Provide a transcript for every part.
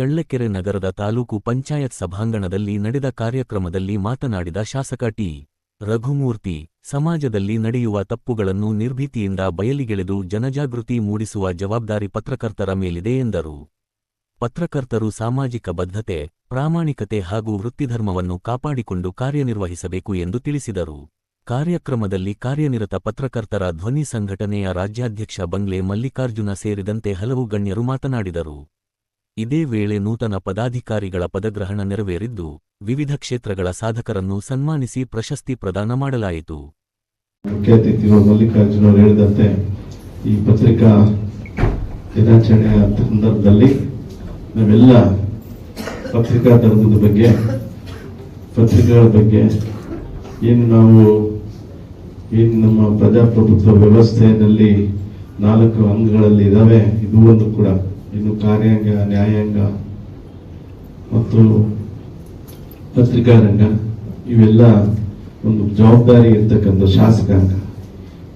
ಚಳ್ಳಕೆರೆ ನಗರದ ತಾಲೂಕು ಪಂಚಾಯತ್ ಸಭಾಂಗಣದಲ್ಲಿ ನಡೆದ ಕಾರ್ಯಕ್ರಮದಲ್ಲಿ ಮಾತನಾಡಿದ ಶಾಸಕ ಟಿ. ರಘುಮೂರ್ತಿ, ಸಮಾಜದಲ್ಲಿ ನಡೆಯುವ ತಪ್ಪುಗಳನ್ನು ನಿರ್ಭೀತಿಯಿಂದ ಬಯಲಿಗೆಳೆದು ಜನಜಾಗೃತಿ ಮೂಡಿಸುವ ಜವಾಬ್ದಾರಿ ಪತ್ರಕರ್ತರ ಮೇಲಿದೆ ಎಂದರು. ಪತ್ರಕರ್ತರು ಸಾಮಾಜಿಕ ಬದ್ಧತೆ, ಪ್ರಾಮಾಣಿಕತೆ ಹಾಗೂ ವೃತ್ತಿಧರ್ಮವನ್ನು ಕಾಪಾಡಿಕೊಂಡು ಕಾರ್ಯನಿರ್ವಹಿಸಬೇಕು ಎಂದು ತಿಳಿಸಿದರು. ಕಾರ್ಯಕ್ರಮದಲ್ಲಿ ಕಾರ್ಯನಿರತ ಪತ್ರಕರ್ತರ ಧ್ವನಿ ಸಂಘಟನೆಯ ರಾಜ್ಯಾಧ್ಯಕ್ಷ ಬಂಗ್ಲೆ ಮಲ್ಲಿಕಾರ್ಜುನ ಸೇರಿದಂತೆ ಹಲವು ಗಣ್ಯರು ಮಾತನಾಡಿದರು. ಇದೇ ವೇಳೆ ನೂತನ ಪದಾಧಿಕಾರಿಗಳ ಪದಗ್ರಹಣ ನೆರವೇರಿದ್ದು, ವಿವಿಧ ಕ್ಷೇತ್ರಗಳ ಸಾಧಕರನ್ನು ಸನ್ಮಾನಿಸಿ ಪ್ರಶಸ್ತಿ ಪ್ರದಾನ ಮಾಡಲಾಯಿತು. ಮುಖ್ಯ ಅತಿಥಿಗಳು ಮಲ್ಲಿಕಾರ್ಜುನ ಅವರು ಹೇಳಿದಂತೆ ಈ ಪತ್ರಿಕಾ ದಿನಾಚರಣೆಯ ಸಂದರ್ಭದಲ್ಲಿ ನಾವೆಲ್ಲ ಪತ್ರಿಕಾ ಧರ್ಮದ ಬಗ್ಗೆ, ಪತ್ರಿಕೆಗಳ ಬಗ್ಗೆ ಏನು ನಮ್ಮ ಪ್ರಜಾಪ್ರಭುತ್ವ ವ್ಯವಸ್ಥೆಯಲ್ಲಿ 4 ಅಂಗಗಳಲ್ಲಿ ಇದಾವೆ, ಇದು ಒಂದು ಕೂಡ ಇನ್ನು ಕಾರ್ಯಾಂಗ, ನ್ಯಾಯಾಂಗ ಮತ್ತು ಪತ್ರಿಕಾ ರಂಗ, ಇವೆಲ್ಲ ಒಂದು ಜವಾಬ್ದಾರಿ ಇರ್ತಕ್ಕಂಥ ಶಾಸಕಾಂಗ.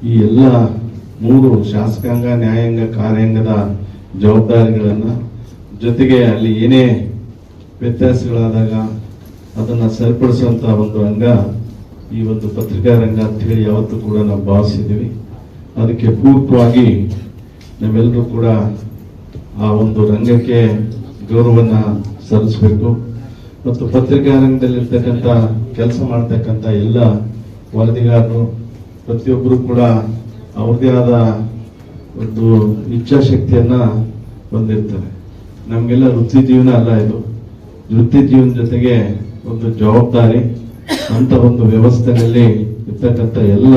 ಈ ಎಲ್ಲ 3 ಶಾಸಕಾಂಗ, ನ್ಯಾಯಾಂಗ, ಕಾರ್ಯಾಂಗದ ಜವಾಬ್ದಾರಿಗಳನ್ನ ಜೊತೆಗೆ ಅಲ್ಲಿ ಏನೇ ವ್ಯತ್ಯಾಸಗಳಾದಾಗ ಅದನ್ನ ಸರಿಪಡಿಸುವಂತ ಒಂದು ರಂಗ ಈ ಒಂದು ಪತ್ರಿಕಾ ರಂಗ ಅಂತ ಹೇಳಿ ಯಾವತ್ತೂ ಕೂಡ ನಾವು ಭಾವಿಸಿದ್ದೀವಿ. ಅದಕ್ಕೆ ಪೂರಕವಾಗಿ ನಾವೆಲ್ಲರೂ ಕೂಡ ಆ ಒಂದು ರಂಗಕ್ಕೆ ಗೌರವನ ಸಲ್ಲಿಸಬೇಕು. ಮತ್ತು ಪತ್ರಿಕಾ ರಂಗದಲ್ಲಿರ್ತಕ್ಕಂಥ ಕೆಲಸ ಮಾಡ್ತಕ್ಕಂಥ ಎಲ್ಲ ವರದಿಗಾರರು ಪ್ರತಿಯೊಬ್ಬರು ಕೂಡ ಅವ್ರದೇ ಆದ ಒಂದು ಇಚ್ಛಾಶಕ್ತಿಯನ್ನ ಹೊಂದಿರ್ತಾರೆ. ನಮಗೆಲ್ಲ ವೃತ್ತಿ ಜೀವನ ಅಲ್ಲ ಇದು. ವೃತ್ತಿ ಜೀವನ ಜೊತೆಗೆ ಒಂದು ಜವಾಬ್ದಾರಿ ಅಂತ ಒಂದು ವ್ಯವಸ್ಥೆಯಲ್ಲಿ ಇರ್ತಕ್ಕಂಥ ಎಲ್ಲ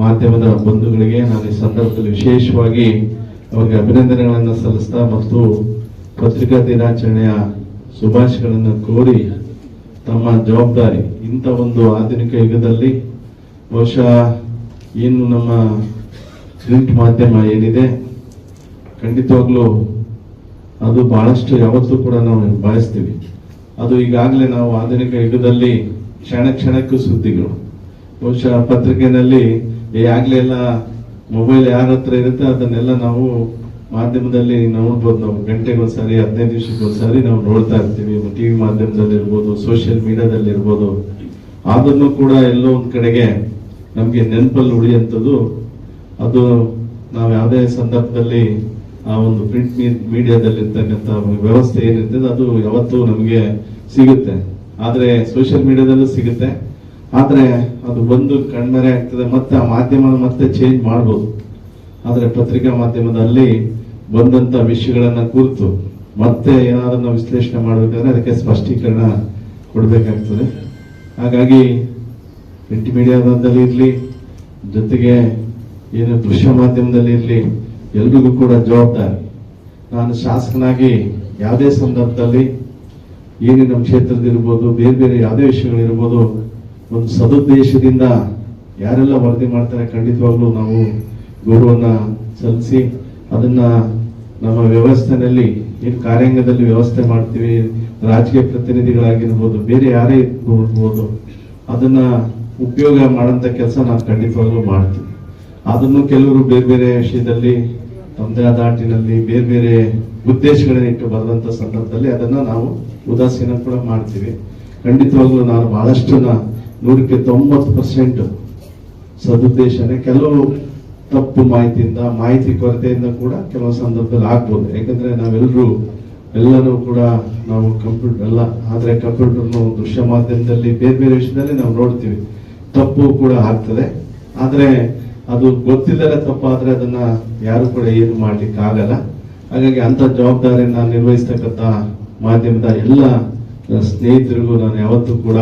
ಮಾಧ್ಯಮದ ಬಂಧುಗಳಿಗೆ ನಾನು ಈ ಸಂದರ್ಭದಲ್ಲಿ ವಿಶೇಷವಾಗಿ ಅವರಿಗೆ ಅಭಿನಂದನೆಗಳನ್ನು ಸಲ್ಲಿಸ್ತಾ ಮತ್ತು ಪತ್ರಿಕಾ ದಿನಾಚರಣೆಯ ಶುಭಾಶಯಗಳನ್ನು ಕೋರಿ ತಮ್ಮ ಜವಾಬ್ದಾರಿ ಇಂಥ ಒಂದು ಆಧುನಿಕ ಯುಗದಲ್ಲಿ ಬಹುಶಃ ಏನು ನಮ್ಮ ಪ್ರಿಂಟ್ ಮಾಧ್ಯಮ ಏನಿದೆ ಖಂಡಿತವಾಗ್ಲೂ ಅದು ಬಹಳಷ್ಟು ಯಾವತ್ತೂ ಕೂಡ ನಾವು ಬಯಸ್ತೀವಿ. ಅದು ಈಗಾಗಲೇ ನಾವು ಆಧುನಿಕ ಯುಗದಲ್ಲಿ ಕ್ಷಣ ಕ್ಷಣಕ್ಕೂ ಸುದ್ದಿಗಳು. ಬಹುಶಃ ಪತ್ರಿಕೆಯಲ್ಲಿ ಆಗ್ಲೇ ಎಲ್ಲ ಮೊಬೈಲ್ ಯಾರ ಹತ್ರ ಇರುತ್ತೆ ಅದನ್ನೆಲ್ಲ ನಾವು ಮಾಧ್ಯಮದಲ್ಲಿ ನೋಡ್ಬೋದು. ನಾವು ಗಂಟೆಗೊಂದ್ಸಾರಿ, 15 ದಿವಸಕ್ಕೊಂದ್ಸಾರಿ ನಾವು ನೋಡ್ತಾ ಇರ್ತೀವಿ. ಟಿವಿ ಮಾಧ್ಯಮದಲ್ಲಿ ಇರ್ಬೋದು, ಸೋಷಿಯಲ್ ಮೀಡಿಯಾದಲ್ಲಿ ಇರ್ಬೋದು. ಅದನ್ನು ಕೂಡ ಎಲ್ಲೋ ಒಂದ್ ಕಡೆಗೆ ನಮ್ಗೆ ನೆನಪಲ್ಲಿ ಉಳಿಯುವಂಥದ್ದು. ಅದು ನಾವು ಯಾವುದೇ ಸಂದರ್ಭದಲ್ಲಿ ಆ ಒಂದು ಪ್ರಿಂಟ್ ಮೀಡಿಯಾದಲ್ಲಿ ಇರ್ತಕ್ಕಂಥ ವ್ಯವಸ್ಥೆ ಏನಿರ್ತದೆ ಅದು ಯಾವತ್ತೂ ನಮಗೆ ಸಿಗುತ್ತೆ. ಆದ್ರೆ ಸೋಷಿಯಲ್ ಮೀಡಿಯಾದಲ್ಲೂ ಸಿಗುತ್ತೆ. ಆದ್ರೆ ಅದು ಬಂದು ಕಣ್ಮರೆ ಆಗ್ತದೆ. ಮತ್ತೆ ಆ ಮಾಧ್ಯಮ ಮತ್ತೆ ಚೇಂಜ್ ಮಾಡ್ಬೋದು. ಆದ್ರೆ ಪತ್ರಿಕಾ ಮಾಧ್ಯಮದಲ್ಲಿ ಬಂದಂತ ವಿಷಯಗಳನ್ನ ಕುರಿತು ಮತ್ತೆ ಏನಾದ್ರೂ ವಿಶ್ಲೇಷಣೆ ಮಾಡ್ಬೇಕಾದ್ರೆ ಅದಕ್ಕೆ ಸ್ಪಷ್ಟೀಕರಣ ಕೊಡ್ಬೇಕಾಗ್ತದೆ. ಹಾಗಾಗಿ ಪ್ರಿಂಟ್ ಮೀಡಿಯಾದಲ್ಲಿ ಇರ್ಲಿ, ಜೊತೆಗೆ ಏನು ದೃಶ್ಯ ಮಾಧ್ಯಮದಲ್ಲಿ ಇರ್ಲಿ, ಎಲ್ರಿಗೂ ಕೂಡ ಜವಾಬ್ದಾರಿ. ನಾನು ಶಾಸಕನಾಗಿ ಯಾವುದೇ ಸಂದರ್ಭದಲ್ಲಿ ಏನು ನಮ್ಮ ಕ್ಷೇತ್ರದಿರ್ಬೋದು, ಬೇರೆ ಬೇರೆ ಯಾವುದೇ ವಿಷಯಗಳಿರ್ಬೋದು, ಒಂದು ಸದುದ್ದೇಶದಿಂದ ಯಾರೆಲ್ಲ ವರದಿ ಮಾಡ್ತಾರೆ ಖಂಡಿತವಾಗ್ಲೂ ನಾವು ಗೌರವನ ಸಲ್ಲಿಸಿ ಅದನ್ನ ನಮ್ಮ ವ್ಯವಸ್ಥೆನಲ್ಲಿ ಏನು ಕಾರ್ಯಾಂಗದಲ್ಲಿ ವ್ಯವಸ್ಥೆ ಮಾಡ್ತೀವಿ, ರಾಜಕೀಯ ಪ್ರತಿನಿಧಿಗಳಾಗಿರ್ಬೋದು, ಬೇರೆ ಯಾರೇ ಇರ್ಬೋದು, ಅದನ್ನ ಉಪಯೋಗ ಮಾಡೋಂಥ ಕೆಲಸ ನಾನು ಖಂಡಿತವಾಗ್ಲೂ ಮಾಡ್ತೀನಿ. ಅದನ್ನು ಕೆಲವರು ಬೇರೆ ಬೇರೆ ವಿಷಯದಲ್ಲಿ ತಮ್ಮದೇ ಆದ ಆಟಿನಲ್ಲಿ ಬೇರೆ ಬೇರೆ ಉದ್ದೇಶಗಳನ್ನ ಇಟ್ಟು ಬರೆದಂತ ಸಂದರ್ಭದಲ್ಲಿ ಅದನ್ನ ನಾವು ಉದಾಸೀನ ಕೂಡ ಮಾಡ್ತೀವಿ. ಖಂಡಿತವಾಗ್ಲೂ ನಾನು ಬಹಳಷ್ಟು 100% ಸದುದ್ದೇಶನೇ. ಕೆಲವು ತಪ್ಪು ಮಾಹಿತಿಯಿಂದ, ಮಾಹಿತಿ ಕೊರತೆಯಿಂದ ಕೂಡ ಕೆಲವು ಸಂದರ್ಭದಲ್ಲಿ ಆಗ್ಬೋದು. ಯಾಕಂದ್ರೆ ಎಲ್ಲರೂ ಕೂಡ ನಾವು ಕಂಪ್ಯೂಟರ್ ಅಲ್ಲ, ಆದ್ರೆ ಕಂಪ್ಯೂಟರ್ನು ದೃಶ್ಯ ಮಾಧ್ಯಮದಲ್ಲಿ ಬೇರೆ ಬೇರೆ ವಿಷಯದಲ್ಲಿ ನಾವು ನೋಡ್ತೀವಿ, ತಪ್ಪು ಕೂಡ ಆಗ್ತದೆ. ಆದ್ರೆ ಅದು ಗೊತ್ತಿಲ್ಲದೆ ತಪ್ಪಾದ್ರೆ ಅದನ್ನ ಯಾರು ಕೂಡ ಏನು ಮಾಡ್ಲಿಕ್ಕೆ ಆಗಲ್ಲ. ಹಾಗಾಗಿ ಅಂತ ಜವಾಬ್ದಾರಿಯನ್ನ ನಿರ್ವಹಿಸ್ತಕ್ಕಂಥ ಮಾಧ್ಯಮದ ಎಲ್ಲ ಸ್ನೇಹಿತರಿಗೂ ನಾನು ಯಾವತ್ತೂ ಕೂಡ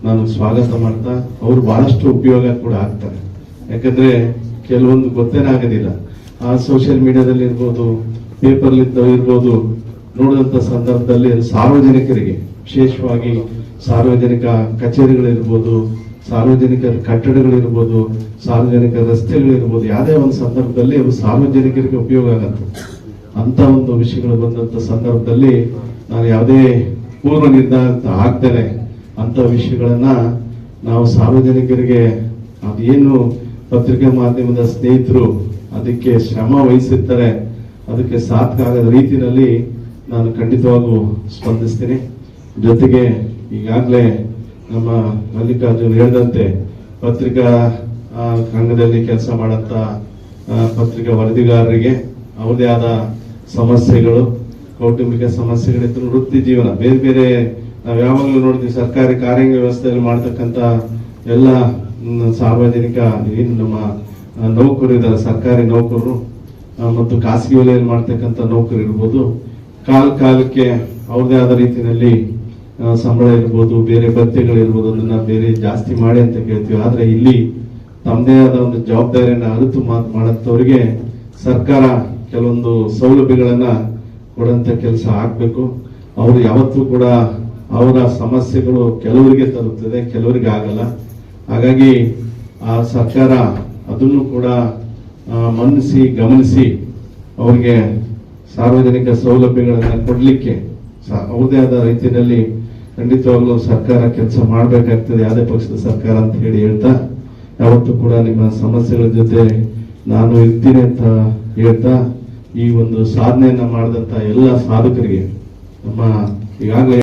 ನಾನು ಸ್ವಾಗತ ಮಾಡ್ತಾ, ಅವರು ಬಹಳಷ್ಟು ಉಪಯೋಗ ಕೂಡ ಆಗ್ತಾರೆ. ಯಾಕಂದ್ರೆ ಕೆಲವೊಂದು ಗೊತ್ತೇನೆ ಆಗೋದಿಲ್ಲ. ಆ ಸೋಷಿಯಲ್ ಮೀಡಿಯಾದಲ್ಲಿ ಇರ್ಬೋದು, ಪೇಪರ್ ಇರ್ಬೋದು, ನೋಡಿದಂತ ಸಂದರ್ಭದಲ್ಲಿ ಸಾರ್ವಜನಿಕರಿಗೆ, ವಿಶೇಷವಾಗಿ ಸಾರ್ವಜನಿಕ ಕಚೇರಿಗಳಿರ್ಬೋದು, ಸಾರ್ವಜನಿಕ ಕಟ್ಟಡಗಳಿರ್ಬೋದು, ಸಾರ್ವಜನಿಕ ರಸ್ತೆಗಳಿರ್ಬೋದು, ಯಾವುದೇ ಒಂದು ಸಂದರ್ಭದಲ್ಲಿ ಅವು ಸಾರ್ವಜನಿಕರಿಗೆ ಉಪಯೋಗ ಆಗತ್ತೆ. ಅಂತ ಒಂದು ವಿಷಯಗಳು ಬಂದಂತ ಸಂದರ್ಭದಲ್ಲಿ ನಾನು ಯಾವುದೇ ಪೂರ್ವ ನಿರ್ಧಾರ ಆಗ್ತೇನೆ ಅಂತ ವಿಷಯಗಳನ್ನ ನಾವು ಸಾರ್ವಜನಿಕರಿಗೆ ಅದೇನು ಪತ್ರಿಕಾ ಮಾಧ್ಯಮದ ಸ್ನೇಹಿತರು ಅದಕ್ಕೆ ಶ್ರಮ ವಹಿಸಿರ್ತಾರೆ, ಅದಕ್ಕೆ ಸಾರ್ಥಕ ಆಗದ ರೀತಿಯಲ್ಲಿ ನಾನು ಖಂಡಿತವಾಗೂ ಸ್ಪಂದಿಸ್ತೀನಿ. ಜೊತೆಗೆ ಈಗಾಗಲೇ ನಮ್ಮ ಮಲ್ಲಿಕಾರ್ಜುನ್ ಹೇಳಿದಂತೆ ಪತ್ರಿಕಾ ರಂಗದಲ್ಲಿ ಕೆಲಸ ಮಾಡಂತ ಪತ್ರಿಕಾ ವರದಿಗಾರರಿಗೆ ಅವ್ರದೇ ಆದ ಸಮಸ್ಯೆಗಳು, ಕೌಟುಂಬಿಕ ಸಮಸ್ಯೆಗಳಿದ್ದು ವೃತ್ತಿ ಜೀವನ ಬೇರೆ ಬೇರೆ ನಾವು ಯಾವಾಗಲೂ ನೋಡ್ತೀವಿ. ಸರ್ಕಾರಿ ಕಾರ್ಯಾಂಗ ವ್ಯವಸ್ಥೆಯಲ್ಲಿ ಮಾಡ್ತಕ್ಕಂಥ ಎಲ್ಲ ಸಾರ್ವಜನಿಕ ಏನು ನಮ್ಮ ನೌಕರರು ಇದ್ದಾರೆ, ಸರ್ಕಾರಿ ನೌಕರರು ಮತ್ತು ಖಾಸಗಿ ವಲಯದಲ್ಲಿ ಮಾಡ್ತಕ್ಕಂಥ ನೌಕರು ಇರ್ಬೋದು, ಕಾಲಕ್ಕೆ ಅವ್ರದೇ ಆದ ರೀತಿಯಲ್ಲಿ ಸಂಬಳ ಇರ್ಬೋದು, ಬೇರೆ ಭತ್ಯೆಗಳಿರ್ಬೋದು, ಅದನ್ನ ಬೇರೆ ಜಾಸ್ತಿ ಮಾಡಿ ಅಂತ ಕೇಳ್ತೀವಿ. ಆದ್ರೆ ಇಲ್ಲಿ ತಮ್ಮದೇ ಆದ ಒಂದು ಜವಾಬ್ದಾರಿಯನ್ನ ಅರಿತು ಮಾಡಂತವ್ರಿಗೆ ಸರ್ಕಾರ ಕೆಲವೊಂದು ಸೌಲಭ್ಯಗಳನ್ನ ಕೊಡಂತ ಕೆಲಸ ಆಗ್ಬೇಕು. ಅವರು ಯಾವತ್ತೂ ಕೂಡ ಅವರ ಸಮಸ್ಯೆಗಳು ಕೆಲವರಿಗೆ ತರುತ್ತದೆ, ಕೆಲವರಿಗೆ ಆಗಲ್ಲ. ಹಾಗಾಗಿ ಆ ಸರ್ಕಾರ ಅದನ್ನು ಕೂಡ ಮನ್ನಿಸಿ ಗಮನಿಸಿ ಅವ್ರಿಗೆ ಸಾರ್ವಜನಿಕ ಸೌಲಭ್ಯಗಳನ್ನ ಕೊಡ್ಲಿಕ್ಕೆ ಅವ್ರದೇ ಆದ ರೀತಿಯಲ್ಲಿ ಖಂಡಿತವಾಗ್ಲೂ ಸರ್ಕಾರ ಕೆಲಸ ಮಾಡಬೇಕಾಗ್ತದೆ, ಯಾವುದೇ ಪಕ್ಷದ ಸರ್ಕಾರ ಅಂತ ಹೇಳ್ತಾ ಯಾವತ್ತೂ ಕೂಡ ನಿಮ್ಮ ಸಮಸ್ಯೆಗಳ ಜೊತೆ ನಾನು ಇರ್ತೀನಿ ಅಂತ ಹೇಳ್ತಾ ಈ ಒಂದು ಸಾಧನೆಯನ್ನ ಮಾಡಿದಂತ ಎಲ್ಲ ಸಾಧಕರಿಗೆ ನಮ್ಮ ಈಗಾಗಲೇ